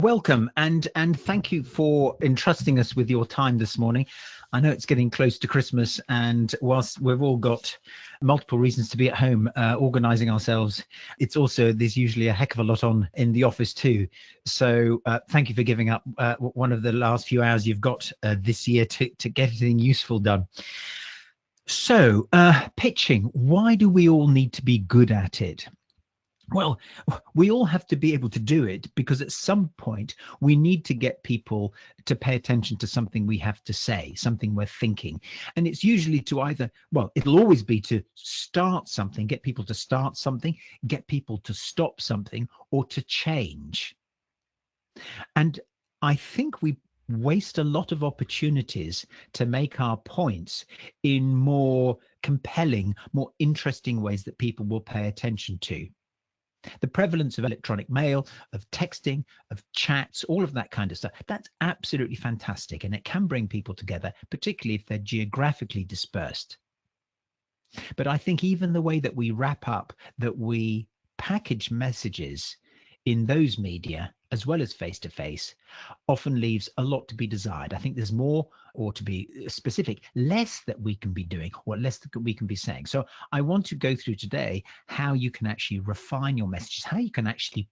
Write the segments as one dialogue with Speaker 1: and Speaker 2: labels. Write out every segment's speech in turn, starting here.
Speaker 1: Welcome and thank you for entrusting us with your time this morning. I know it's getting close to Christmas, and whilst we've all got multiple reasons to be at home organizing ourselves, there's usually a heck of a lot on in the office too. So thank you for giving up one of the last few hours you've got this year to get anything useful done. So pitching, why do we all need to be good at it? Well, we all have to be able to do it because at some point we need to get people to pay attention to something we have to say, something we're thinking. And it's usually to it'll always be to start something, get people to start something, get people to stop something, or to change. And I think we waste a lot of opportunities to make our points in more compelling, more interesting ways that people will pay attention to. The prevalence of electronic mail, of texting, of chats, all of that kind of stuff, that's absolutely fantastic. And it can bring people together, particularly if they're geographically dispersed. But I think even the way that we wrap up, that we package messages in those media, as well as face-to-face, often leaves a lot to be desired. I think there's more, or to be specific, less that we can be doing, or less that we can be saying. So I want to go through today how you can actually refine your messages, how you can actually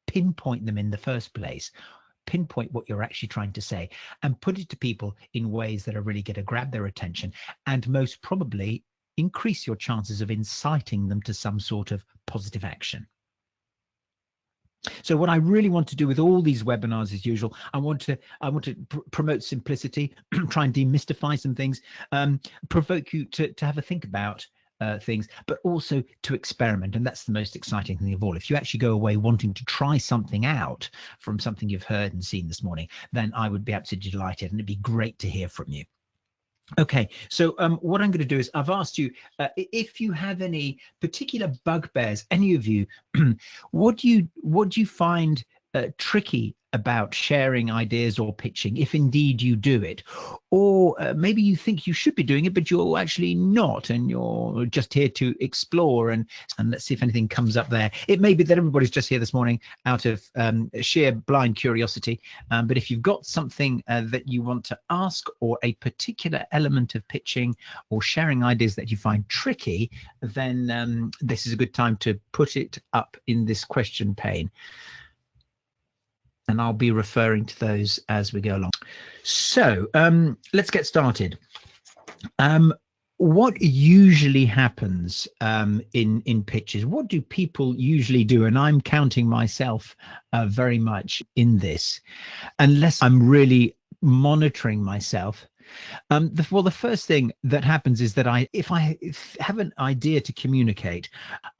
Speaker 1: pinpoint them in the first place, pinpoint what you're actually trying to say, and put it to people in ways that are really going to grab their attention, and most probably increase your chances of inciting them to some sort of positive action. So what I really want to do with all these webinars, as usual, I want to promote simplicity, try and demystify some things, provoke you to have a think about things, but also to experiment. And that's the most exciting thing of all. If you actually go away wanting to try something out from something you've heard and seen this morning, then I would be absolutely delighted, and it'd be great to hear from you. Okay, so what I'm going to do is I've asked you if you have any particular bugbears, any of you, what do you find tricky about sharing ideas or pitching, if indeed you do it, or maybe you think you should be doing it, but you're actually not, and you're just here to explore, and let's see if anything comes up there. It may be that everybody's just here this morning out of sheer blind curiosity, but if you've got something that you want to ask, or a particular element of pitching or sharing ideas that you find tricky, then this is a good time to put it up in this question pane. And I'll be referring to those as we go along. So let's get started. What usually happens in pitches? What do people usually do? And I'm counting myself very much in this, unless I'm really monitoring myself. The first thing that happens is that if I have an idea to communicate,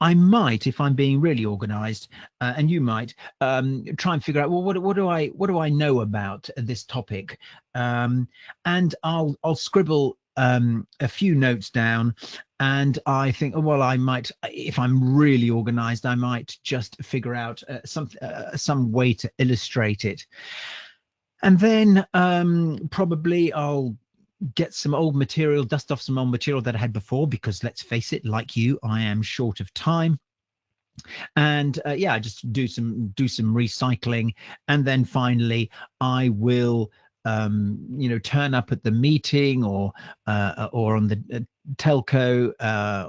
Speaker 1: I might, if I'm being really organized, and you might, try and figure out, well, what do I know about this topic? And I'll scribble a few notes down, and I think, oh, well, I might, if I'm really organized, I might just figure out some way to illustrate it. And then probably I'll get some old material, dust off some old material that I had before, because let's face it, like you, I am short of time. And I just do some recycling, and then finally I will turn up at the meeting or on the telco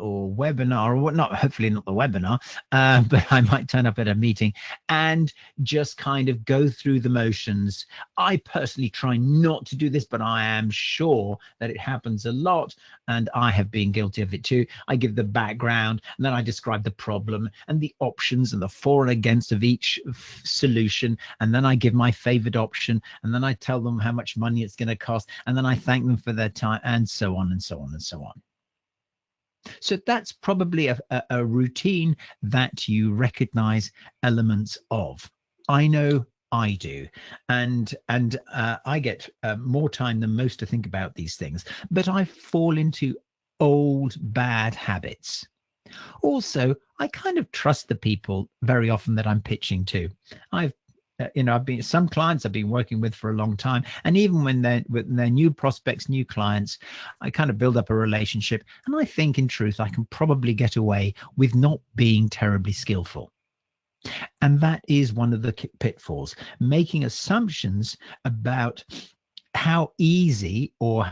Speaker 1: or webinar or whatnot. Hopefully not the webinar, but I might turn up at a meeting and just kind of go through the motions. I personally try not to do this, but I am sure that it happens a lot, and I have been guilty of it too. I give the background, and then I describe the problem and the options and the for and against of each solution, and then I give my favored option, and then I tell them how much money it's going to cost, and then I thank them for their time, and so on and so on and so on. So that's probably a routine that you recognize elements of. I know I do, and I get more time than most to think about these things, but I fall into old bad habits. Also, I kind of trust the people very often that I'm pitching to. I've been some clients I've been working with for a long time, and even when they're new prospects, new clients, I kind of build up a relationship, and I think in truth I can probably get away with not being terribly skillful. And that is one of the pitfalls, making assumptions about how easy or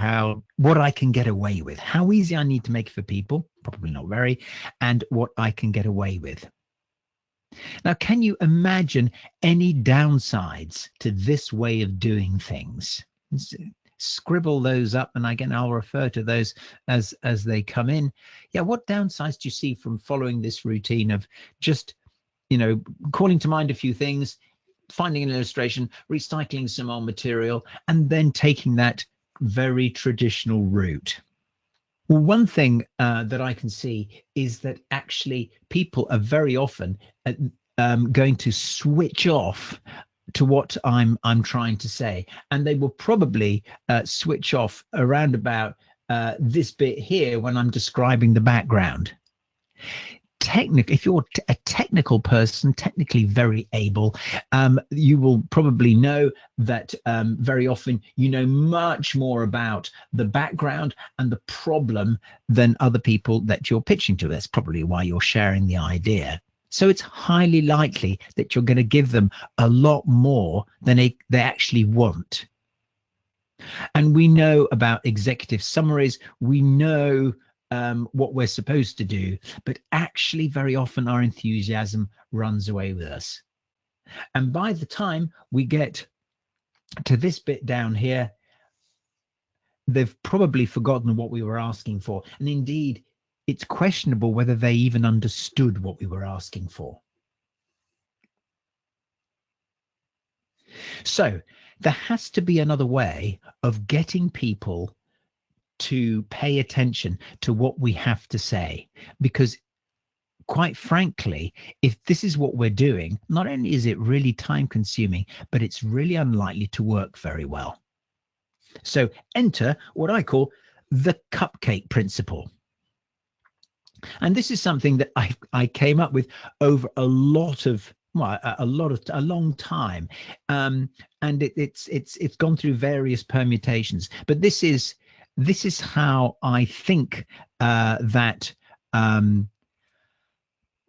Speaker 1: what I can get away with, how easy I need to make it for people, probably not very, and what I can get away with. Now, can you imagine any downsides to this way of doing things? Scribble those up, and again, I'll refer to those as they come in. Yeah, what downsides do you see from following this routine of just, calling to mind a few things, finding an illustration, recycling some old material, and then taking that very traditional route? Well, one thing that I can see is that actually people are very often going to switch off to what I'm trying to say, and they will probably switch off around about this bit here when I'm describing the background. If you're a technical person, technically very able, you will probably know that very often you know much more about the background and the problem than other people that you're pitching to. That's probably why you're sharing the idea. So it's highly likely that you're going to give them a lot more than they actually want. And we know about executive summaries. We know what we're supposed to do, but actually very often our enthusiasm runs away with us. And by the time we get to this bit down here, they've probably forgotten what we were asking for. And indeed, it's questionable whether they even understood what we were asking for. So there has to be another way of getting people to pay attention to what we have to say, because quite frankly, if this is what we're doing, not only is it really time consuming, but it's really unlikely to work very well. So enter what I call the Cupcake Principle. And this is something that I came up with over a long time, and it's gone through various permutations. But this is how I think that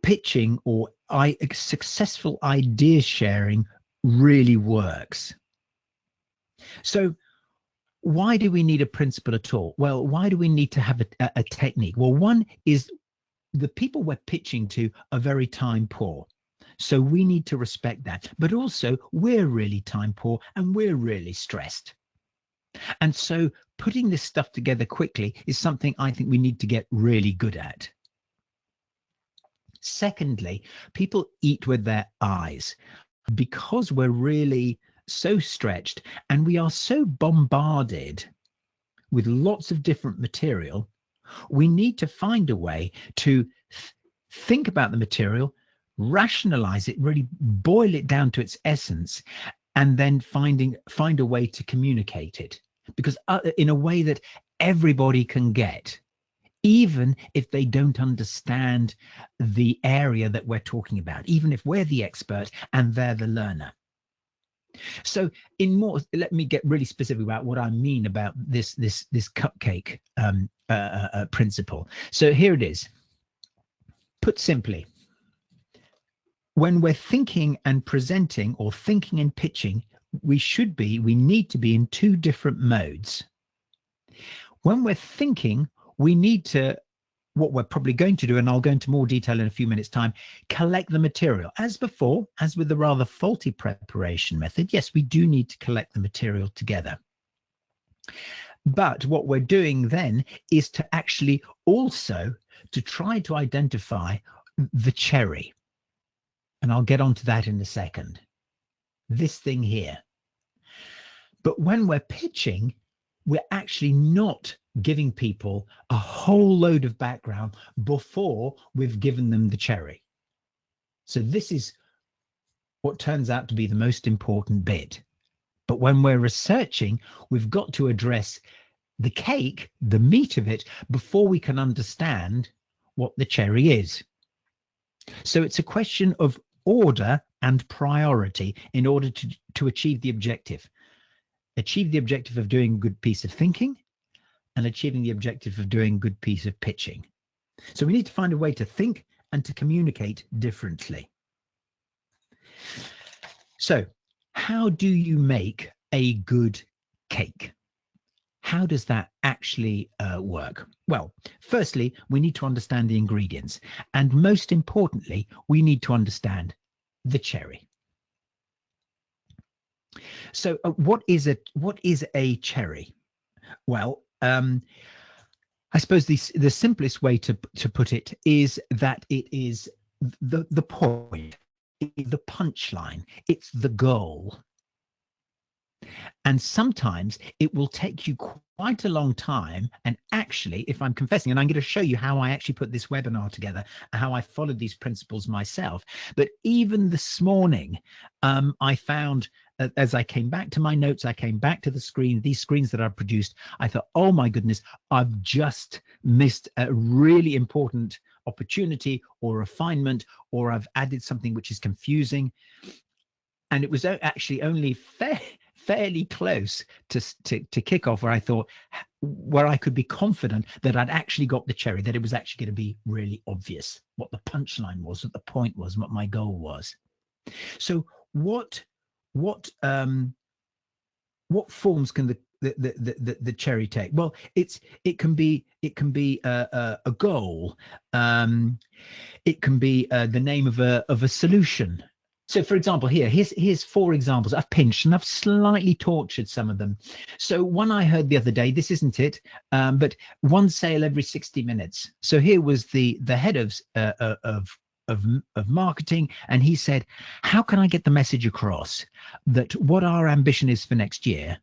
Speaker 1: pitching or successful idea sharing really works. So why do we need a principle at all? Well, why do we need to have a technique? Well, one is the people we're pitching to are very time poor. So we need to respect that. But also, we're really time poor and we're really stressed. And so putting this stuff together quickly is something I think we need to get really good at. Secondly, people eat with their eyes because we're really so stretched and we are so bombarded with lots of different material. We need to find a way to think about the material, rationalize it, really boil it down to its essence, and then find a way to communicate it, because in a way that everybody can get, even if they don't understand the area that we're talking about, even if we're the expert and they're the learner. So let me get really specific about what I mean about this cupcake principle. So here it is. Put simply, when we're thinking and presenting, or thinking and pitching, we need to be in two different modes. When we're thinking, we need to, what we're probably going to do, and I'll go into more detail in a few minutes' time, collect the material. As before, as with the rather faulty preparation method, yes, we do need to collect the material together. But what we're doing then is to actually also to try to identify the cherry. And I'll get onto that in a second. This thing here. But when we're pitching, we're actually not giving people a whole load of background before we've given them the cherry. So this is what turns out to be the most important bit. But when we're researching, we've got to address the cake, the meat of it, before we can understand what the cherry is. So it's a question of order and priority in order to achieve the objective. Achieve the objective of doing a good piece of thinking and achieving the objective of doing a good piece of pitching. So we need to find a way to think and to communicate differently. So how do you make a good cake? How does that actually work? Well, firstly, we need to understand the ingredients. And most importantly, we need to understand the cherry. So what is a cherry? Well, I suppose the simplest way to put it is that it is the point, the punchline, it's the goal. And sometimes it will take you quite a long time. And actually, if I'm confessing, and I'm going to show you how I actually put this webinar together, how I followed these principles myself. But even this morning, I found as I came back to my notes, I came back to the screen, these screens that I've produced, I thought, oh my goodness, I've just missed a really important opportunity or refinement, or I've added something which is confusing. And it was actually only fairly close to kick off where I thought, where I could be confident that I'd actually got the cherry, that it was actually going to be really obvious what the punchline was, what the point was, what my goal was. So what forms can the cherry take? Well, it can be a goal. It can be the name of a solution. So, for example, here's 4 examples. I've pinched and I've slightly tortured some of them. So one I heard the other day, this isn't it, but one sale every 60 minutes. So here was the head of marketing, and he said, how can I get the message across that what our ambition is for next year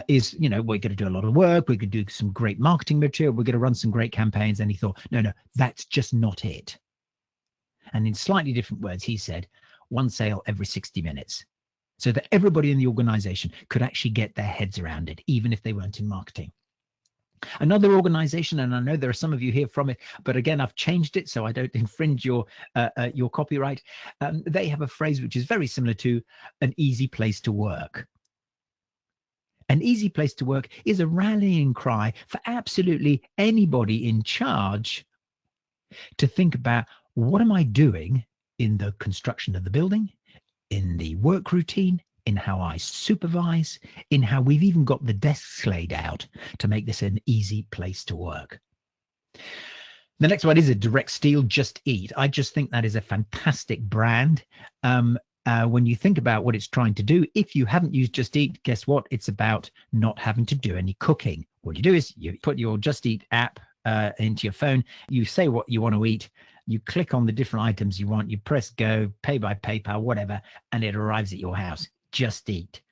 Speaker 1: is, we're going to do a lot of work, we're going to do some great marketing material, we're going to run some great campaigns. And he thought, no, that's just not it. And in slightly different words, he said, one sale every 60 minutes, so that everybody in the organization could actually get their heads around it, even if they weren't in marketing. Another organization, and I know there are some of you here from it, but again, I've changed it so I don't infringe your copyright. They have a phrase which is very similar to an easy place to work. An easy place to work is a rallying cry for absolutely anybody in charge to think about, what am I doing in the construction of the building, in the work routine, in how I supervise, in how we've even got the desks laid out to make this an easy place to work. The next one is a Direct Steel, Just Eat. I just think that is a fantastic brand. When you think about what it's trying to do, if you haven't used Just Eat, guess what? It's about not having to do any cooking. What you do is you put your Just Eat app into your phone, you say what you want to eat, you click on the different items you want, you press go, pay by PayPal, whatever, and it arrives at your house. Just Eat.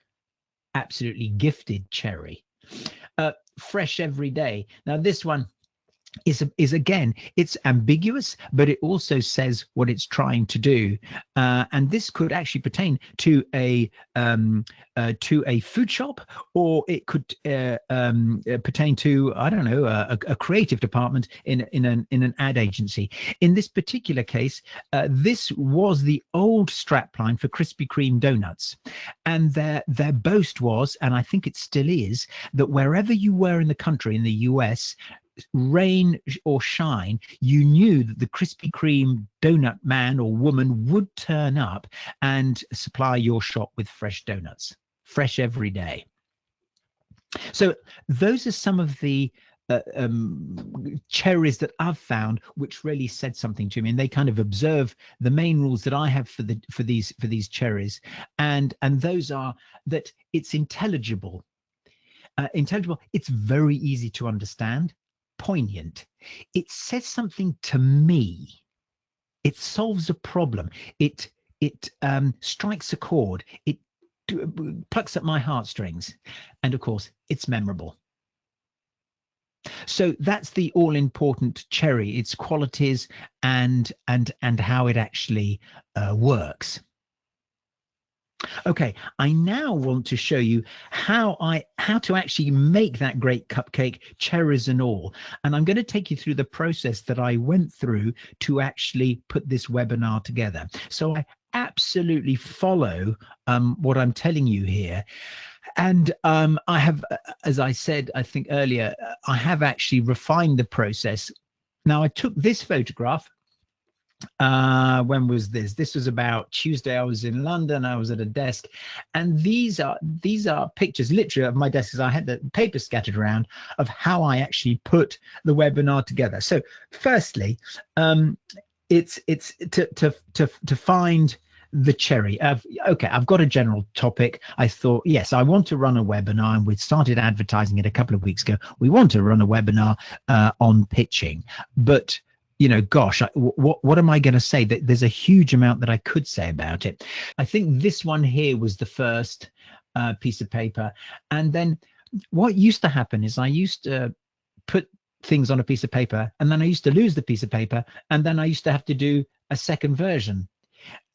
Speaker 1: Absolutely gifted cherry. Fresh every day. Now this one is again, it's ambiguous, but it also says what it's trying to do, and this could actually pertain to a food shop, or it could pertain to, I don't know, a creative department in an ad agency. In this particular case, this was the old strapline for Krispy Kreme donuts, and their boast was, and I think it still is, that wherever you were in the country, in the US, rain or shine, you knew that the Krispy Kreme donut man or woman would turn up and supply your shop with fresh donuts, fresh every day. So those are some of the cherries that I've found which really said something to me, and they kind of observe the main rules that I have for these cherries, and those are that it's intelligible. It's very easy to understand, poignant. It says something to me. It solves a problem. It strikes a chord. It plucks at my heartstrings, and of course, it's memorable. So that's the all-important cherry. Its qualities and how it actually works. Okay, I now want to show you how to actually make that great cupcake, cherries and all. And I'm going to take you through the process that I went through to actually put this webinar together. So I absolutely follow what I'm telling you here. And I have, as I said, I think earlier, I have actually refined the process. Now, I took this photograph When was this? This was about Tuesday. I was in London. I was at a desk, and these are pictures literally of my desk, as I had the paper scattered around, of how I actually put the webinar together. So firstly, it's to find the cherry of, okay, I've got a general topic. I thought, yes, I want to run a webinar, and we started advertising it a couple of weeks ago. We want to run a webinar on pitching, but gosh, what am I going to say? That there's a huge amount that I could say about it. I think this one here was the first piece of paper. And then what used to happen is I used to put things on a piece of paper, and then I used to lose the piece of paper, and then I used to have to do a second version.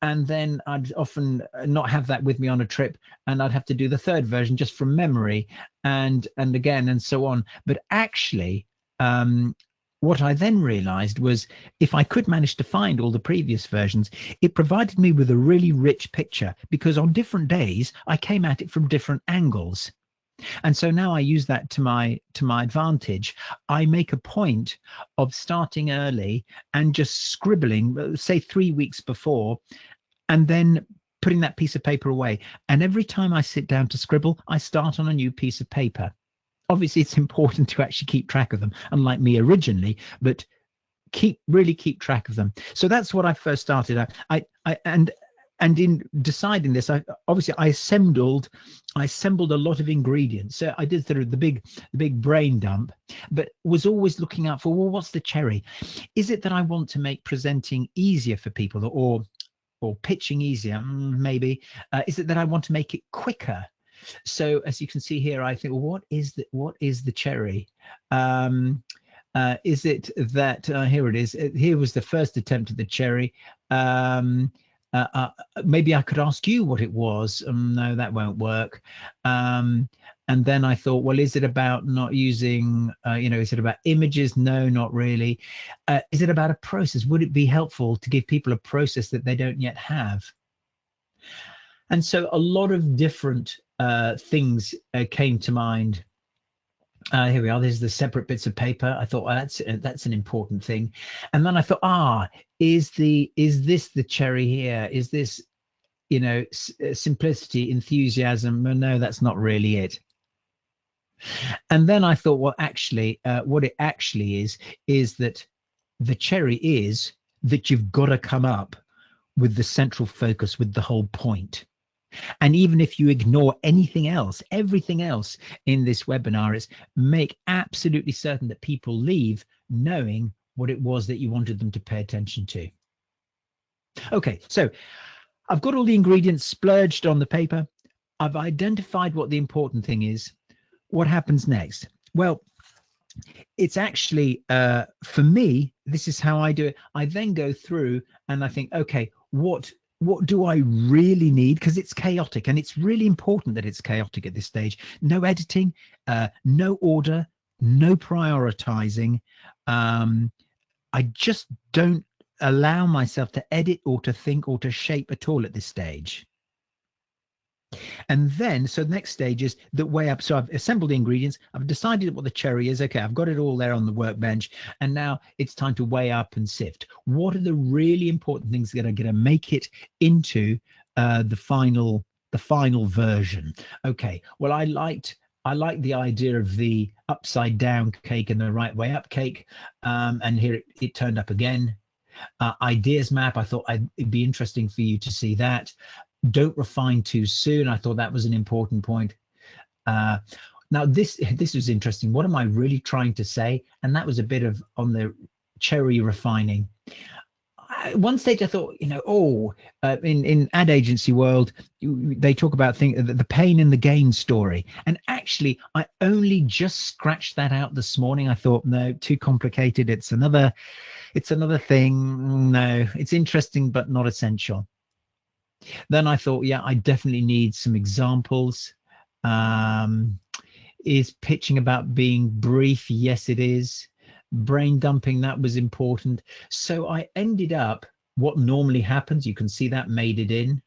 Speaker 1: And then I'd often not have that with me on a trip, and I'd have to do the third version just from memory, and again, and so on. But actually, what I then realized was, if I could manage to find all the previous versions, it provided me with a really rich picture, because on different days I came at it from different angles. And so now I use that to my advantage. I make a point of starting early and just scribbling, say 3 weeks before, and then putting that piece of paper away. And every time I sit down to scribble, I start on a new piece of paper. Obviously, it's important to actually keep track of them, unlike me originally, but really keep track of them. So that's what I first started. And in deciding this, I assembled a lot of ingredients. So I did the big brain dump, but was always looking out for, well, what's the cherry? Is it that I want to make presenting easier for people, or pitching easier? Maybe. Is it that I want to make it quicker? So as you can see here, I think, well, what is the cherry? Is it that here it is? Here was the first attempt at the cherry. Maybe I could ask you what it was. No, that won't work. And then I thought, well, is it about not using, is it about images? No, not really. Is it about a process? Would it be helpful to give people a process that they don't yet have? And so a lot of different things came to mind. Here we are. There's the separate bits of paper. I thought, that's an important thing. And then I thought, is this the cherry here? Is this, simplicity, enthusiasm? No, that's not really it. And then I thought, well, actually, what it actually is that the cherry is that you've got to come up with the central focus, with the whole point. And even if you ignore anything else, everything else in this webinar, is make absolutely certain that people leave knowing what it was that you wanted them to pay attention to. Okay, so I've got all the ingredients splurged on the paper. I've identified what the important thing is. What happens next? Well, it's actually, for me, this is how I do it. I then go through and I think, okay, what do I really need? Because it's chaotic, and it's really important that it's chaotic at this stage. No editing, no order, no prioritizing. I just don't allow myself to edit or to think or to shape at all at this stage. And then, so the next stage is the weigh up. So I've assembled the ingredients. I've decided what the cherry is. Okay, I've got it all there on the workbench. And now it's time to weigh up and sift. What are the really important things that are going to make it into the final version? Okay, well, I liked the idea of the upside down cake and the right way up cake. And here it turned up again. Ideas map. I thought it'd be interesting for you to see that. Don't refine too soon. I thought that was an important point. Now this was interesting. What am I really trying to say? And that was a bit of on the cherry refining. At one stage I thought, in ad agency world, they talk about the pain and the gain story. And actually, I only just scratched that out this morning. I thought, no, too complicated. It's another thing. No, it's interesting, but not essential. Then I thought, yeah, I definitely need some examples. Is pitching about being brief? Yes, it is. Brain dumping, that was important. So I ended up, what normally happens, you can see that made it in.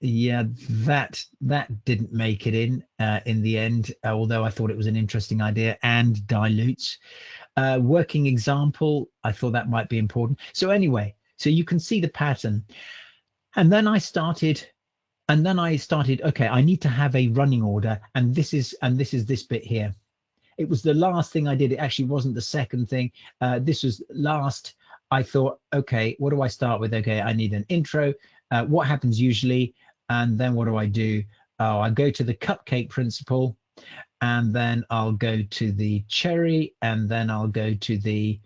Speaker 1: Yeah, that didn't make it in the end, although I thought it was an interesting idea, and dilutes. Working example, I thought that might be important. So anyway, so you can see the pattern. And then I started, okay, I need to have a running order. And this is this bit here. It was the last thing I did. It actually wasn't the second thing. This was last. I thought, okay, what do I start with? Okay, I need an intro. What happens usually? And then what do I do? Oh, I go to the Cupcake Principle, and then I'll go to the cherry, and then I'll go to the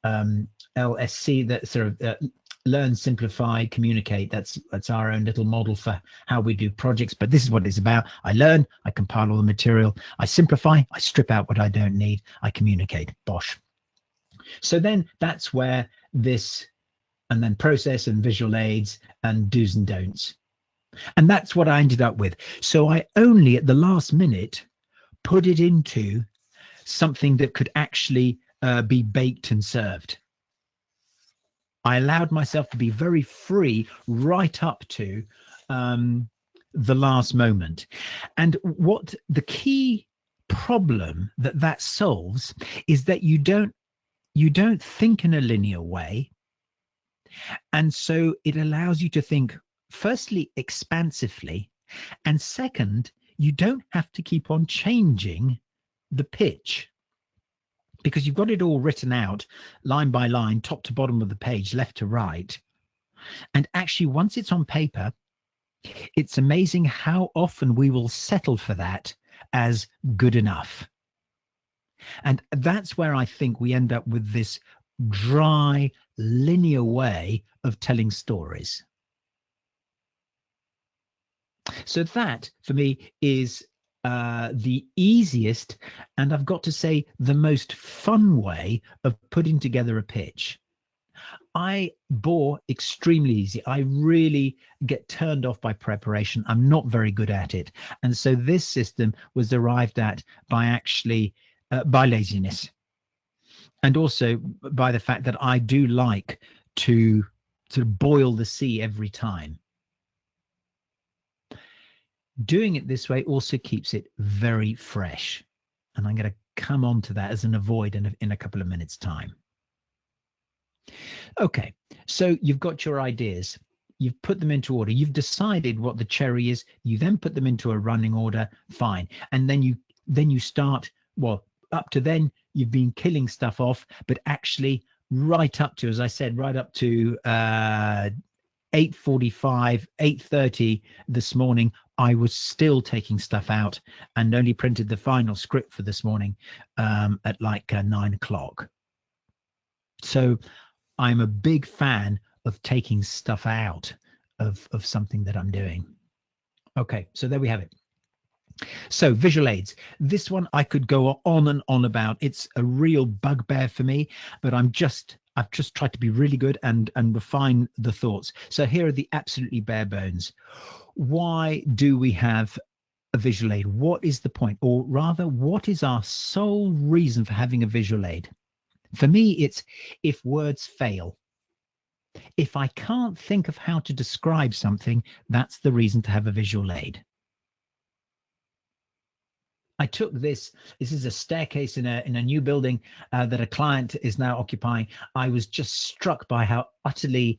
Speaker 1: LSC, that sort of learn, simplify, communicate. That's our own little model for how we do projects. But this is what it's about. I learn, I compile all the material, I simplify, I strip out what I don't need, I communicate. Bosh. So then that's where this, and then process and visual aids and do's and don'ts. And that's what I ended up with. So I only at the last minute put it into something that could actually be baked and served. I allowed myself to be very free right up to the last moment. And what the key problem that solves is that you don't think in a linear way. And so it allows you to think, firstly, expansively, and second, you don't have to keep on changing the pitch, because you've got it all written out line by line, top to bottom of the page, left to right. And actually, once it's on paper, it's amazing how often we will settle for that as good enough. And that's where I think we end up with this dry, linear way of telling stories. So that, for me, is the easiest, and I've got to say, the most fun way of putting together a pitch. I bore extremely easy. I really get turned off by preparation. I'm not very good at it. And so this system was arrived at by actually by laziness, and also by the fact that I do like to sort of boil the sea every time. Doing it this way also keeps it very fresh. And I'm going to come on to that as an avoid in a couple of minutes' time. Okay, so you've got your ideas. You've put them into order. You've decided what the cherry is. You then put them into a running order. Fine. And then you start, well, up to then, you've been killing stuff off, but actually right up to, as I said, right up to 8:45, 8:30 this morning, I was still taking stuff out and only printed the final script for this morning at like 9 o'clock. So I'm a big fan of taking stuff out of something that I'm doing. Okay, so there we have it. So visual aids. This one I could go on and on about. It's a real bugbear for me, but I've just tried to be really good and refine the thoughts. So here are the absolutely bare bones. Why do we have a visual aid? What is the point? Or rather, what is our sole reason for having a visual aid? For me, it's if words fail. If I can't think of how to describe something, that's the reason to have a visual aid. I took this is a staircase in a new building that a client is now occupying. I was just struck by how utterly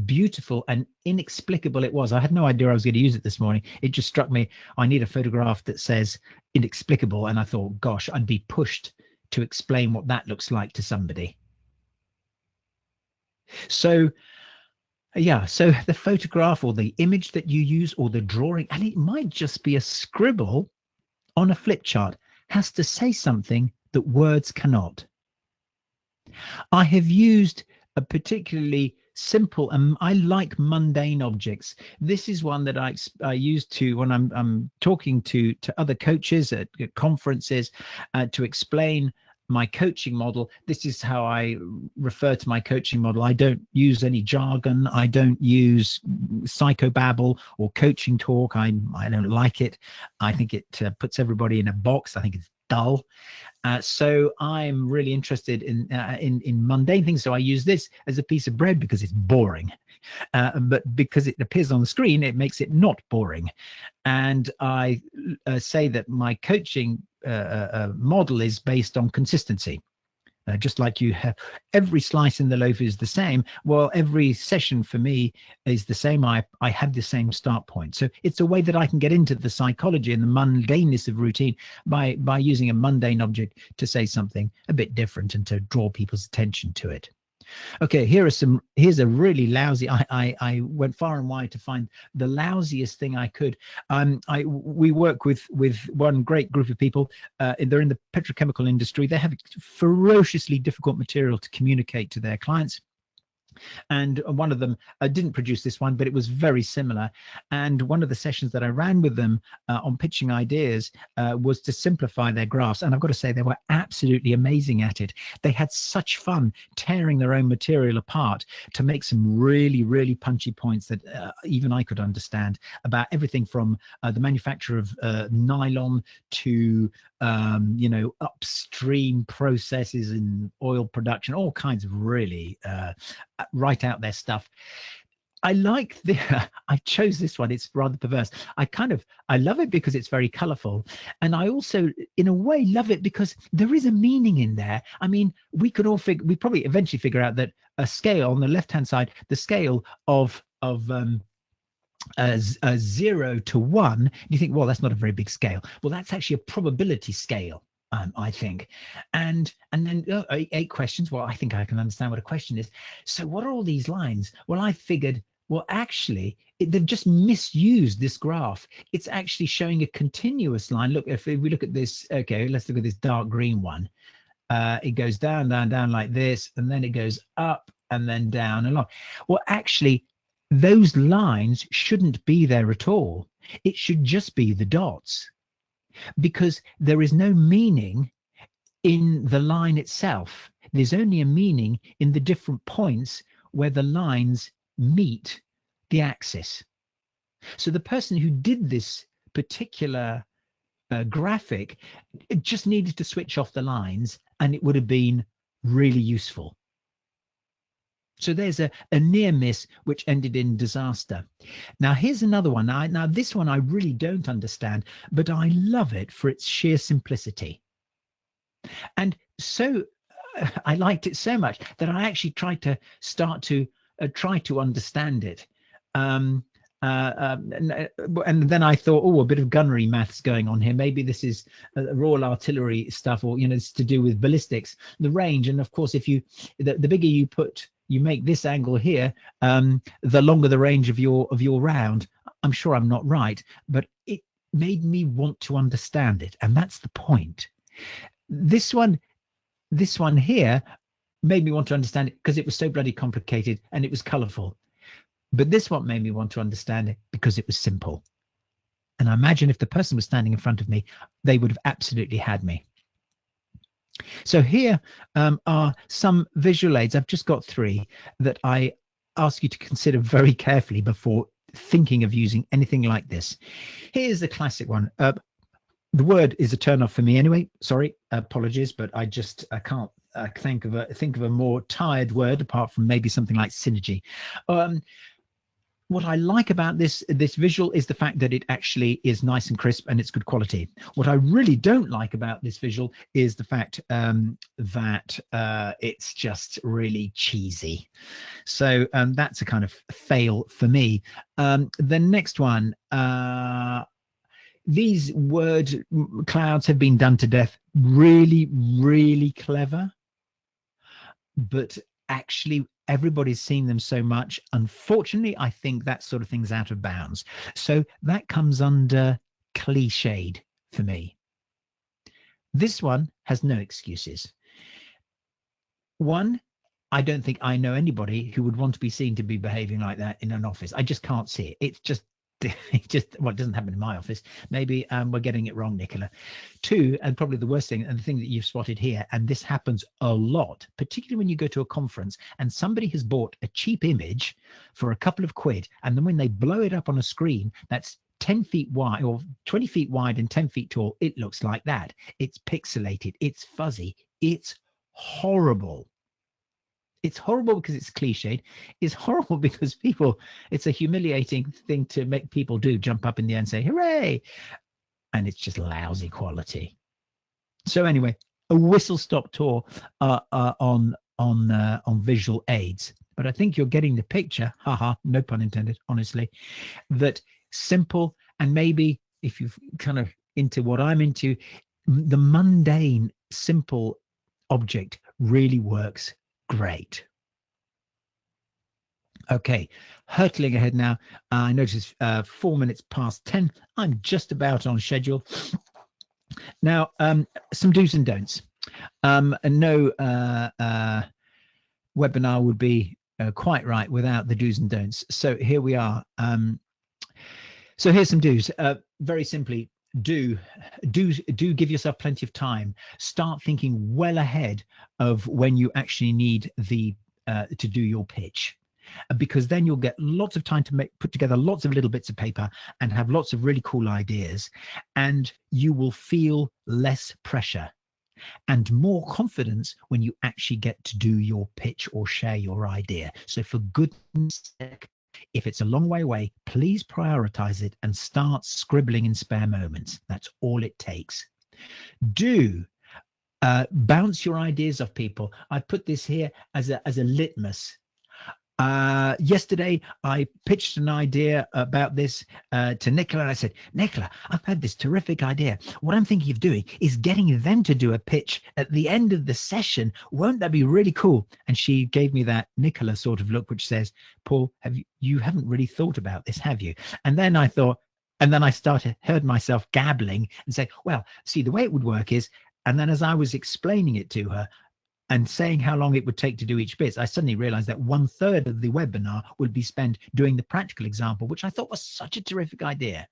Speaker 1: beautiful and inexplicable it was. I had no idea I was going to use it this morning. It just struck me, I need a photograph that says inexplicable. And I thought, gosh, I'd be pushed to explain what that looks like to somebody. So yeah, so the photograph or the image that you use or the drawing, and it might just be a scribble on a flip chart, has to say something that words cannot. I have used a particularly simple, and I like mundane objects. This is one that I use to when I'm talking to other coaches at conferences to explain my coaching model. This is how I refer to my coaching model. I don't use any jargon. I don't use psychobabble or coaching talk. I don't like it. I think it puts everybody in a box. I think it's dull. So I'm really interested in mundane things. So I use this as a piece of bread because it's boring. But because it appears on the screen, it makes it not boring. And I say that my coaching model is based on consistency. just like you have every slice in the loaf is the same. Well, every session for me is the same. I have the same start point. So it's a way that I can get into the psychology and the mundaneness of routine by using a mundane object to say something a bit different and to draw people's attention to it. Okay, here's a really lousy. I went far and wide to find the lousiest thing I could. We work with one great group of people. They're in the petrochemical industry. They have ferociously difficult material to communicate to their clients. And one of them, I didn't produce this one, but it was very similar. And one of the sessions that I ran with them on pitching ideas was to simplify their graphs. And I've got to say, they were absolutely amazing at it. They had such fun tearing their own material apart to make some really, really punchy points that even I could understand about everything from the manufacture of nylon to upstream processes in oil production, all kinds of really right out there stuff. I chose this one. It's rather perverse. I love it because it's very colorful. And I also, in a way, love it because there is a meaning in there. I mean, we probably eventually figure out that a scale on the left-hand side, the scale of 0 to 1, you think, well, that's not a very big scale. Well, that's actually a probability scale. I think, and then 8 questions. Well, I think I can understand what a question is. So what are all these lines? Well, I figured, well, actually, they've just misused this graph. It's actually showing a continuous line. Look, if we look at this, okay, let's look at this dark green one. It goes down, down, down like this, and then it goes up and then down along. Well, actually, those lines shouldn't be there at all. It should just be the dots, because there is no meaning in the line itself. There's only a meaning in the different points where the lines meet the axis. So the person who did this particular graphic just needed to switch off the lines and it would have been really useful. So there's a near miss which ended in disaster. Now here's another one. Now this one I really don't understand, but I love it for its sheer simplicity. And so I liked it so much that I actually tried to try to understand it. And then I thought, oh, a bit of gunnery maths going on here. Maybe this is Royal Artillery stuff, or it's to do with ballistics, the range. And of course, if the bigger you make this angle here, the longer the range of your round. I'm sure I'm not right, but it made me want to understand it, and that's the point. This one here made me want to understand it because it was so bloody complicated and it was colorful. But this one made me want to understand it because it was simple. And I imagine if the person was standing in front of me, they would have absolutely had me. So here are some visual aids. I've just got 3 that I ask you to consider very carefully before thinking of using anything like this. Here's the classic one. The word is a turn off for me anyway. Sorry, apologies, but I can't think of a more tired word apart from maybe something like synergy. What I like about this visual is the fact that it actually is nice and crisp and it's good quality. What I really don't like about this visual is the fact that it's just really cheesy. So that's a kind of fail for me. The next one, these word clouds have been done to death. Really, really clever. But actually, everybody's seen them so much. Unfortunately, I think that sort of thing's out of bounds. So that comes under cliched for me. This one has no excuses. One, I don't think I know anybody who would want to be seen to be behaving like that in an office. I just can't see it. It's just well, it doesn't happen in my office. Maybe we're getting it wrong, Nicola. 2, and probably the worst thing, and the thing that you've spotted here, and this happens a lot, particularly when you go to a conference and somebody has bought a cheap image for a couple of quid, and then when they blow it up on a screen that's 10 feet wide or 20 feet wide and 10 feet tall, it looks like that. It's pixelated, it's fuzzy, it's horrible. It's horrible because it's cliched. It's horrible because it's a humiliating thing to make people do, jump up in the air and say, hooray. And it's just lousy quality. So anyway, a whistle-stop tour on visual aids. But I think you're getting the picture, haha, no pun intended, honestly, that simple, and maybe if you've kind of into what I'm into, the mundane, simple object really works great. Okay, hurtling ahead now. I notice 4 minutes past 10. I'm just about on schedule. Now, some do's and don'ts. And no webinar would be quite right without the do's and don'ts. So here we are. So here's some do's. Very simply, do give yourself plenty of time. Start thinking well ahead of when you actually need to do your pitch, because then you'll get lots of time to put together lots of little bits of paper and have lots of really cool ideas, and you will feel less pressure and more confidence when you actually get to do your pitch or share your idea. So for goodness sake, if it's a long way away, please prioritize it and start scribbling in spare moments. That's all it takes. Do bounce your ideas off people. I put this here as a litmus. Yesterday, I pitched an idea about this to Nicola, and I said, Nicola, I've had this terrific idea. What I'm thinking of doing is getting them to do a pitch at the end of the session. Won't that be really cool? And she gave me that Nicola sort of look, which says, Paul, you haven't really thought about this, have you? And then I thought, and then I heard myself gabbling and say, well, see, the way it would work is, and then as I was explaining it to her, and saying how long it would take to do each bit, I suddenly realized that 1/3 of the webinar would be spent doing the practical example, which I thought was such a terrific idea.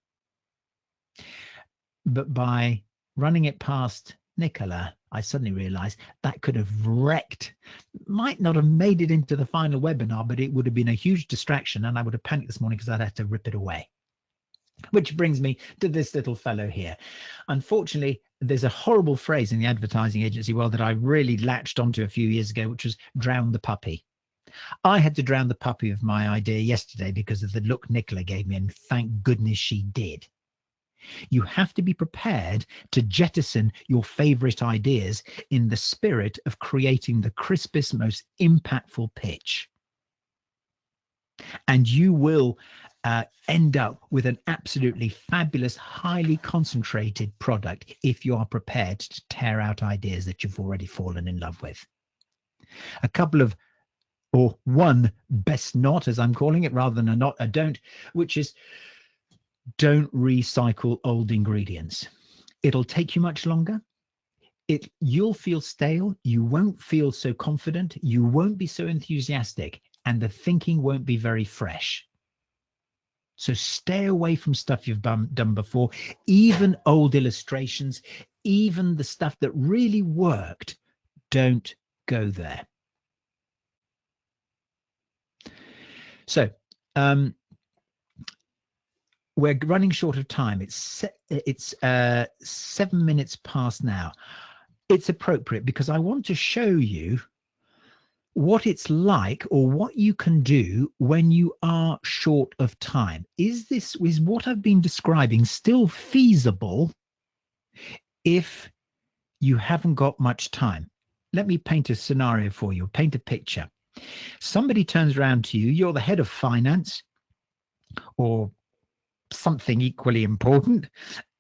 Speaker 1: But by running it past Nicola, I suddenly realized that could have wrecked, might not have made it into the final webinar, but it would have been a huge distraction, and I would have panicked this morning because I'd have to rip it away. Which brings me to this little fellow here. Unfortunately, there's a horrible phrase in the advertising agency world that I really latched onto a few years ago, which was drown the puppy. I had to drown the puppy of my idea yesterday because of the look Nicola gave me, and thank goodness she did. You have to be prepared to jettison your favorite ideas in the spirit of creating the crispest, most impactful pitch. And you will end up with an absolutely fabulous, highly concentrated product if you are prepared to tear out ideas that you've already fallen in love with. A couple of, or one best not, as I'm calling it, rather than a don't, which is don't recycle old ingredients. It'll take you much longer. You'll feel stale. You won't feel so confident. You won't be so enthusiastic, and the thinking won't be very fresh. So stay away from stuff you've done before, even old illustrations, even the stuff that really worked. Don't go there. So we're running short of time. It's 7 minutes past now. It's appropriate because I want to show you what it's like, or what you can do when you are short of time. Is what I've been describing still feasible if you haven't got much time? Let me paint a scenario for you, paint a picture. Somebody turns around to you, you're the head of finance or something equally important,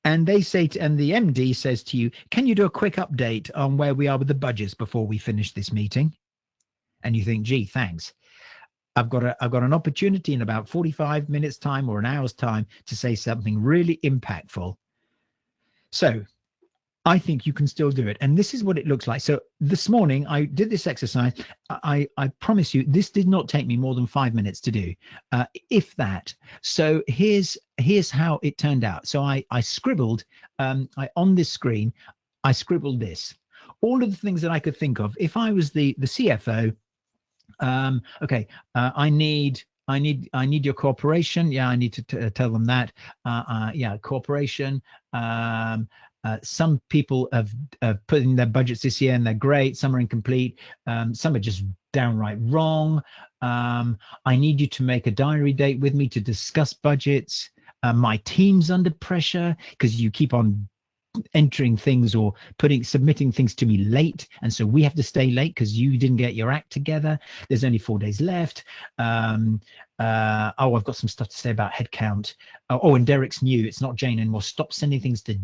Speaker 1: and they say and the MD says to you, can you do a quick update on where we are with the budgets before we finish this meeting? And you think, gee, thanks. I've got an opportunity in about 45 minutes time or an hour's time to say something really impactful. So I think you can still do it. And this is what it looks like. So this morning I did this exercise. I promise you, this did not take me more than 5 minutes to do, if that. So here's how it turned out. So I scribbled on this screen, I scribbled this. All of the things that I could think of. If I was the CFO, okay, I need your cooperation. Yeah, I need to tell them that. Yeah, cooperation. Some people have put in their budgets this year and they're great. Some are incomplete. Some are just downright wrong. I need you to make a diary date with me to discuss budgets. My team's under pressure because you keep on entering things or submitting things to me late, and so we have to stay late because you didn't get your act together. There's only 4 days left. Oh, I've got some stuff to say about headcount. Oh, and Derek's new. It's not Jane anymore. Stop sending things to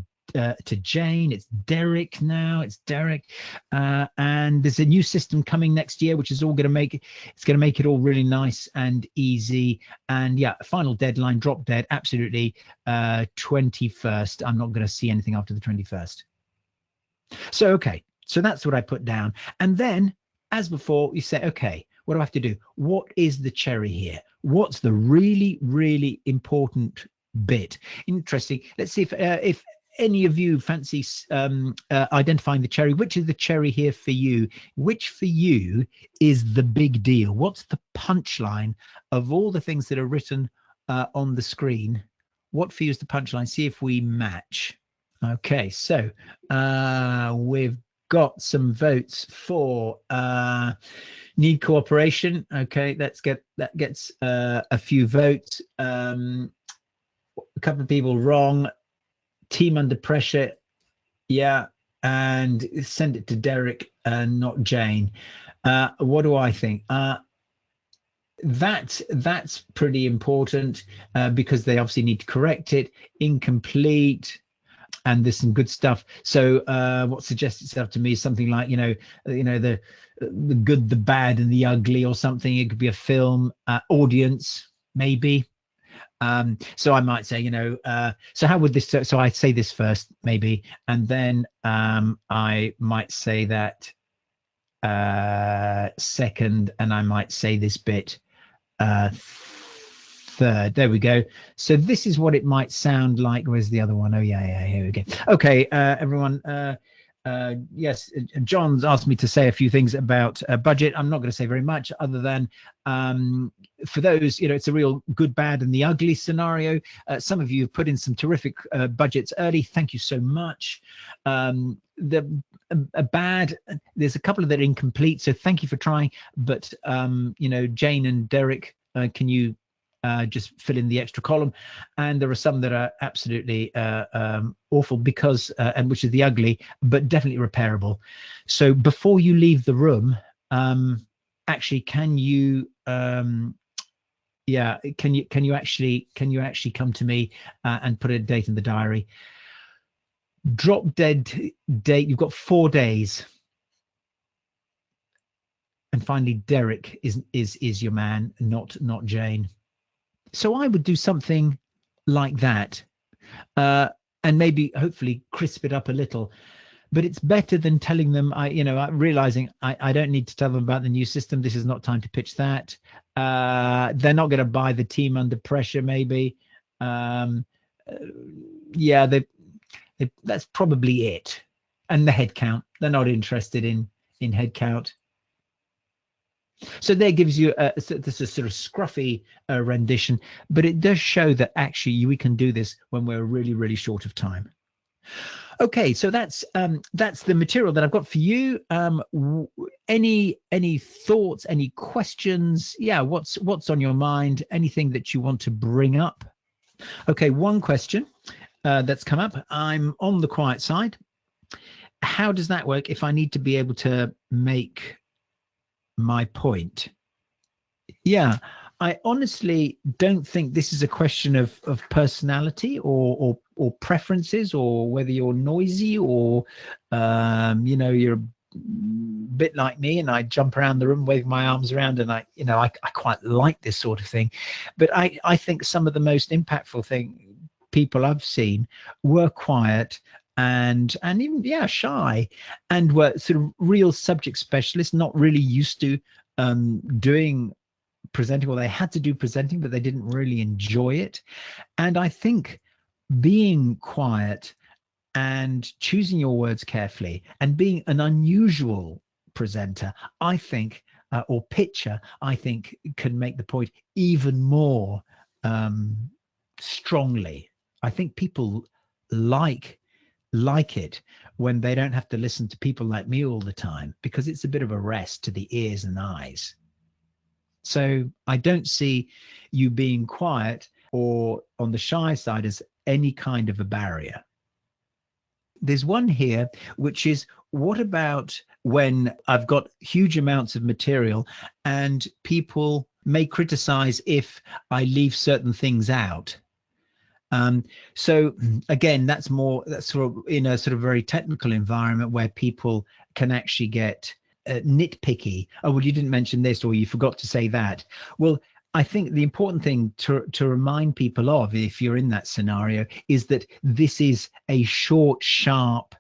Speaker 1: Jane. It's Derek now. It's Derek. And there's a new system coming next year, which is all going to make it all really nice and easy. And yeah, final deadline, drop dead. Absolutely. 21st. I'm not going to see anything after the 21st. So, okay. So that's what I put down. And then, as before, you say, okay, what do I have to do? What is the cherry here? What's the really, really important bit? Interesting. Let's see if any of you fancy identifying the cherry. Which is the cherry here for you? Which for you is the big deal? What's the punchline of all the things that are written on the screen? What for you is the punchline? See if we match. Okay, so we've got some votes for need cooperation. Okay, that gets a few votes. A couple of people wrong. Team under pressure, yeah, and send it to Derek and not Jane. What do I think? That's pretty important because they obviously need to correct it. Incomplete, and there's some good stuff. So what suggests itself to me is something like the good, the bad, and the ugly, or something. It could be a film. Audience, maybe. So I might say, so how would this, so I say this first, maybe, and then I might say that second, and I might say this bit third. There we go. So this is what it might sound like. Where's the other one? Oh, yeah, here we go. Okay, everyone. Yes, John's asked me to say a few things about budget. I'm not going to say very much other than for those, it's a real good, bad, and the ugly scenario. Some of you have put in some terrific budgets early. Thank you so much. The bad, there's a couple of that are incomplete, so thank you for trying. But Jane and Derek, can you just fill in the extra column? And there are some that are absolutely awful because and which is the ugly, but definitely repairable. So before you leave the room, actually, can you can you actually come to me and put a date in the diary? Drop dead date. You've got 4 days. And finally, Derek is your man, not Jane. So I would do something like that, and maybe hopefully crisp it up a little. But it's better than telling them, realizing I don't need to tell them about the new system. This is not time to pitch that. They're not going to buy the team under pressure, maybe. That's probably it. And the head count. They're not interested in head count. So there gives you this is sort of scruffy rendition, but it does show that actually we can do this when we're really, really short of time. Okay, so that's the material that I've got for you. Any thoughts, any questions? Yeah, what's on your mind? Anything that you want to bring up? Okay, one question that's come up. I'm on the quiet side. How does that work if I need to be able to make my point? Yeah, I honestly don't think this is a question of personality or preferences, or whether you're noisy or you're a bit like me and I jump around the room waving my arms around, and I quite like this sort of thing. But I think some of the most impactful people I've seen were quiet and even shy, and were sort of real subject specialists, not really used to doing presenting. Well, they had to do presenting, but they didn't really enjoy it. And I think being quiet and choosing your words carefully and being an unusual presenter, I think, or pitcher, I think, can make the point even more strongly. I think people like it when they don't have to listen to people like me all the time, because it's a bit of a rest to the ears and eyes. So I don't see you being quiet or on the shy side as any kind of a barrier. there's one here, which is, what about when I've got huge amounts of material and people may criticize if I leave certain things out? So again, that's sort of in a sort of very technical environment where people can actually get nitpicky. Oh, well, you didn't mention this, or you forgot to say that. Well, I think the important thing to remind people of, if you're in that scenario, is that this is a short, sharp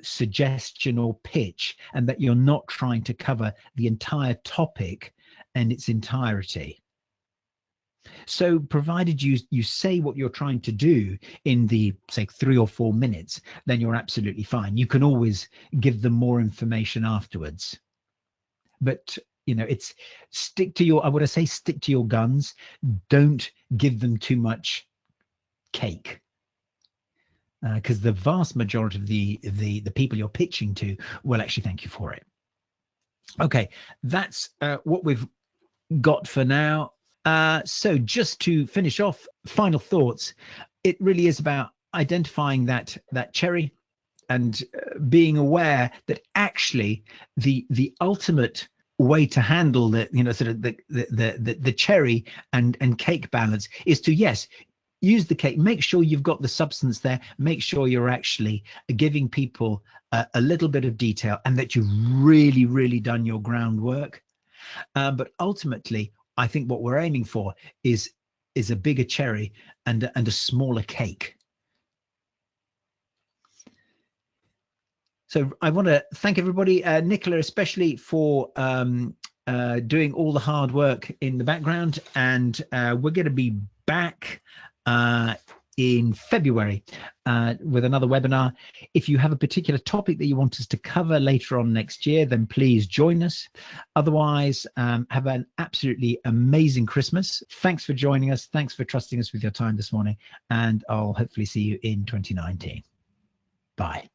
Speaker 1: suggestion or pitch, and that you're not trying to cover the entire topic and its entirety. So provided you say what you're trying to do in the, say, 3 or 4 minutes, then you're absolutely fine. You can always give them more information afterwards. But it's I want to say, stick to your guns. Don't give them too much cake. Because the vast majority of the people you're pitching to will actually thank you for it. Okay, that's what we've got for now. So just to finish off, final thoughts. It really is about identifying that cherry and being aware that actually the ultimate way to handle the cherry and cake balance is to, yes, use the cake, make sure you've got the substance there, make sure you're actually giving people a little bit of detail, and that you've really done your groundwork. But ultimately, I think what we're aiming for is a bigger cherry and a smaller cake. So I want to thank everybody, Nicola especially, for doing all the hard work in the background. And we're going to be back in February with another webinar. If you have a particular topic that you want us to cover later on next year, then please join us. Otherwise, have an absolutely amazing Christmas. Thanks for joining us. Thanks for trusting us with your time this morning. And I'll hopefully see you in 2019. Bye.